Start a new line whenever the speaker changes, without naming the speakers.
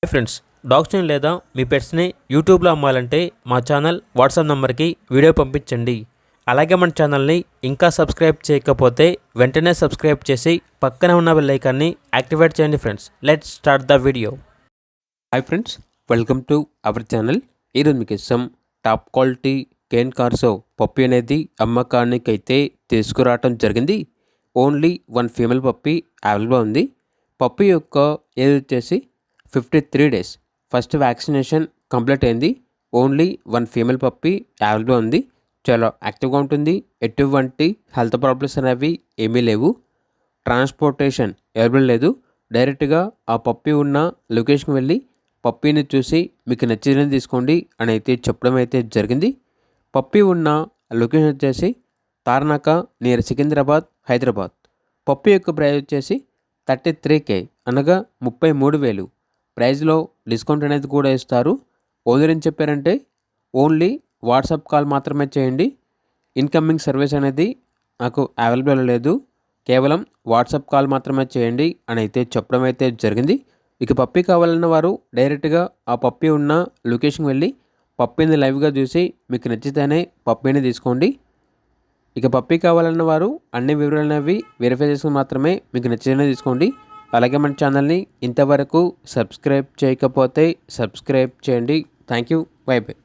Hi friends, డాగ్స్ని లేదా మీ పెట్స్ని యూట్యూబ్లో అమ్మాలంటే మా ఛానల్ వాట్సాప్ నెంబర్కి వీడియో పంపించండి. అలాగే మన ఛానల్ని ఇంకా సబ్స్క్రైబ్ చేయకపోతే వెంటనే సబ్స్క్రైబ్ చేసి పక్కనే ఉన్న బెల్ ఐకాన్ని యాక్టివేట్ చేయండి. Friends, let's start the video.
Hi friends, welcome to our channel. ఈరోజు మీకు ఇష్టం టాప్ క్వాలిటీ కేన్ కార్సో పప్పి అనేది అమ్మకానికి అయితే తీసుకురావటం జరిగింది. ఓన్లీ 1 ఫీమేల్ పప్పి అవైలబుల్ ఉంది. పప్పి యొక్క ఏజ్ వచ్చేసి 53 డేస్. ఫస్ట్ వ్యాక్సినేషన్ కంప్లీట్ అయింది. ఓన్లీ 1 ఫీమేల్ పప్పి అవైలబుల్ ఉంది. చాలా యాక్టివ్గా ఉంటుంది. ఎటువంటి హెల్త్ ప్రాబ్లమ్స్ అనేవి ఏమీ లేవు. ట్రాన్స్పోర్టేషన్ అవైలబుల్ లేదు. డైరెక్ట్గా ఆ పప్పి ఉన్న లొకేషన్కి వెళ్ళి పప్పీని చూసి మీకు నచ్చిందని తీసుకోండి అని అయితే చెప్పడం అయితే జరిగింది. పప్పి ఉన్న లొకేషన్ వచ్చేసి తార్నాక నియర్ సికింద్రాబాద్, హైదరాబాద్. పప్పి యొక్క ప్రైస్ వచ్చేసి 33K, అనగా 33,000. ప్రైస్లో డిస్కౌంట్ అనేది కూడా ఇస్తారు. ఓనర్ ఏం చెప్పారంటే ఓన్లీ వాట్సాప్ కాల్ మాత్రమే చేయండి, ఇన్కమింగ్ సర్వీస్ అనేది నాకు అవైలబుల్ లేదు, కేవలం వాట్సాప్ కాల్ మాత్రమే చేయండి అని అయితే చెప్పడం అయితే జరిగింది. ఇక పప్పి కావాలన్న వారు డైరెక్ట్గా ఆ పప్పి ఉన్న లొకేషన్కి వెళ్ళి పప్పిని లైవ్గా చూసి మీకు నచ్చితేనే పప్పీని తీసుకోండి. ఇక పప్పి కావాలన్న వారు అన్ని వివరాలు అనేవి వెరిఫై చేసుకుని మాత్రమే మీకు నచ్చితేనే తీసుకోండి. అలాగే మన ఛానల్ని ఇంతవరకు సబ్స్క్రైబ్ చేయకపోతే సబ్స్క్రైబ్ చేయండి. Thank you. By by.